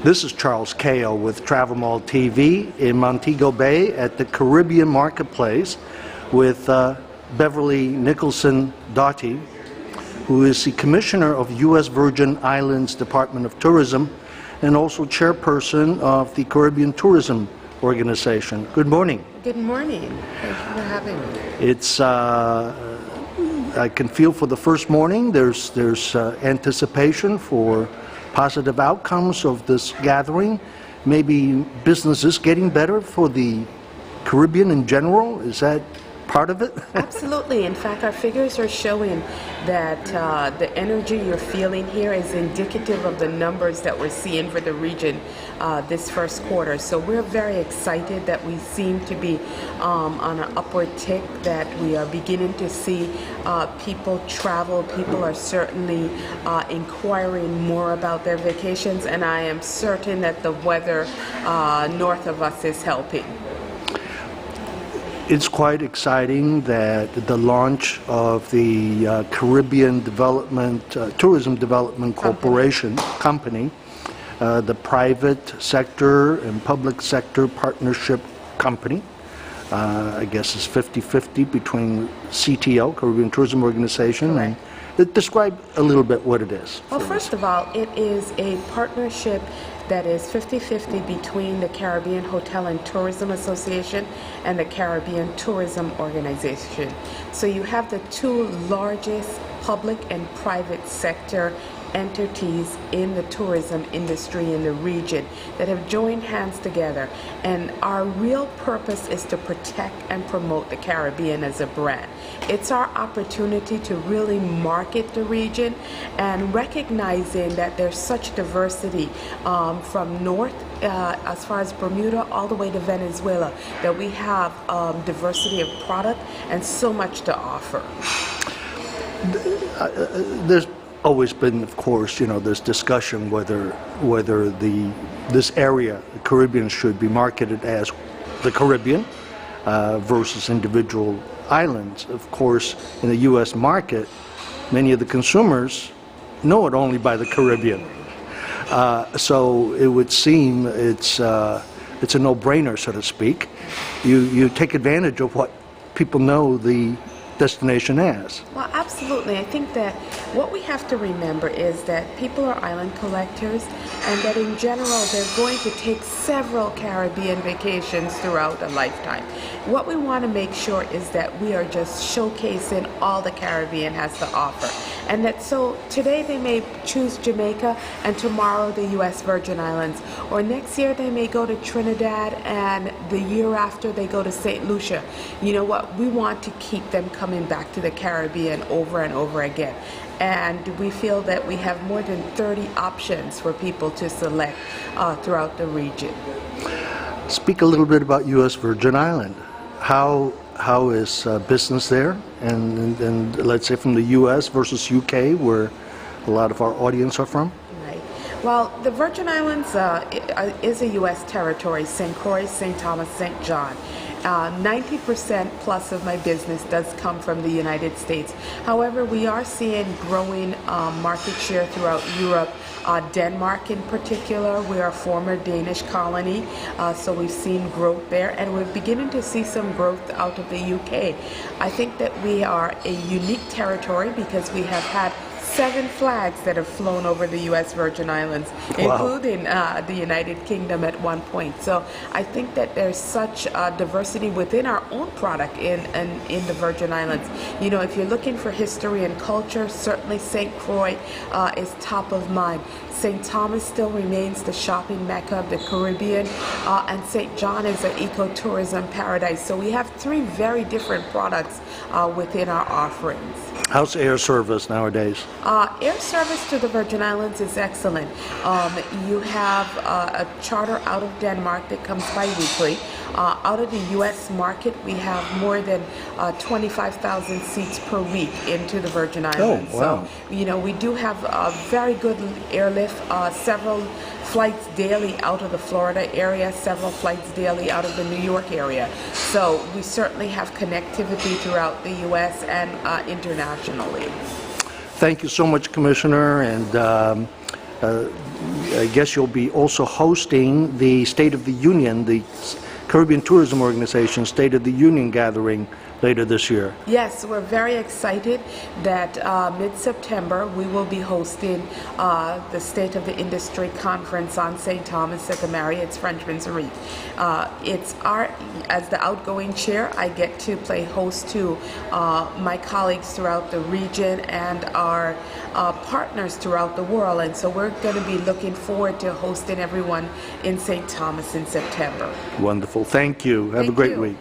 This is Charles Kao with Travel Mall TV in Montego Bay at the Caribbean Marketplace with Beverly Nicholson Doty, who is the Commissioner of U.S. Virgin Islands Department of Tourism and also Chairperson of the Caribbean Tourism Organization. Good morning. Good morning. Thank you for having me. It's I can feel for the first morning there's anticipation for positive outcomes of this gathering. Maybe business is getting better for the Caribbean in general. Is that part of it? Absolutely. In fact, our figures are showing that the energy you're feeling here is indicative of the numbers that we're seeing for the region this first quarter. So we're very excited that we seem to be on an upward tick, that we are beginning to see people travel. People are certainly inquiring more about their vacations, and I am certain that the weather north of us is helping. It's quite exciting that the launch of the Caribbean Tourism Development Corporation company, the private sector and public sector partnership company, I guess it's 50-50 between CTO, Caribbean Tourism Organization, correct. And describe a little bit what it is. Well, first of all, it is a partnership that is 50-50 between the Caribbean Hotel and Tourism Association and the Caribbean Tourism Organization. So you have the two largest public and private sector entities in the tourism industry in the region that have joined hands together, and our real purpose is to protect and promote the Caribbean as a brand. It's our opportunity to really market the region, and recognizing that there's such diversity from north as far as Bermuda all the way to Venezuela, that we have diversity of product and so much to offer. There's always been, of course, this discussion whether this area, the Caribbean, should be marketed as the Caribbean versus individual islands. Of course, in the U.S. market, many of the consumers know it only by the Caribbean. So it would seem it's a no-brainer, so to speak. You take advantage of what people know the destination as. Well, absolutely. I think that what we have to remember is that people are island collectors, and that in general they're going to take several Caribbean vacations throughout a lifetime. What we want to make sure is that we are just showcasing all the Caribbean has to offer, and that so today they may choose Jamaica and tomorrow the U.S. Virgin Islands, or next year they may go to Trinidad and the year after they go to St. Lucia. You know what? We want to keep them coming back to the Caribbean over and over again. And we feel that we have more than 30 options for people to select throughout the region. Speak a little bit about U.S. Virgin Island. How is business there? And let's say from the U.S. versus U.K., where a lot of our audience are from? Right. Well, the Virgin Islands is a U.S. territory, St. Croix, St. Thomas, St. John. 90% plus of my business does come from the United States. However, we are seeing growing market share throughout Europe. Denmark in particular, we are a former Danish colony, so we've seen growth there, and we're beginning to see some growth out of the UK. I think that we are a unique territory because we have had 7 flags that have flown over the U.S. Virgin Islands, including the United Kingdom at one point. So I think that there's such diversity within our own product in the Virgin Islands. You know, if you're looking for history and culture, certainly St. Croix is top of mind. St. Thomas still remains the shopping mecca of the Caribbean, and St. John is an ecotourism paradise. So we have 3 very different products within our offerings. How's air service nowadays? Air service to the Virgin Islands is excellent. You have a charter out of Denmark that comes bi-weekly. Out of the U.S. market, we have more than 25,000 seats per week into the Virgin Islands. Oh, wow. So, you know, we do have a very good airlift, several flights daily out of the Florida area, several flights daily out of the New York area. So we certainly have connectivity throughout the U.S. and internationally. Thank you so much, Commissioner, and I guess you'll be also hosting the State of the Union, the Caribbean Tourism Organization State of the Union gathering later this year. Yes, we're very excited that mid-September we will be hosting the State of the Industry Conference on St. Thomas at the Marriott's Frenchman's Reef. As the outgoing chair, I get to play host to my colleagues throughout the region and our partners throughout the world, and so we're going to be looking forward to hosting everyone in St. Thomas in September. Wonderful. Thank you. Have a great week.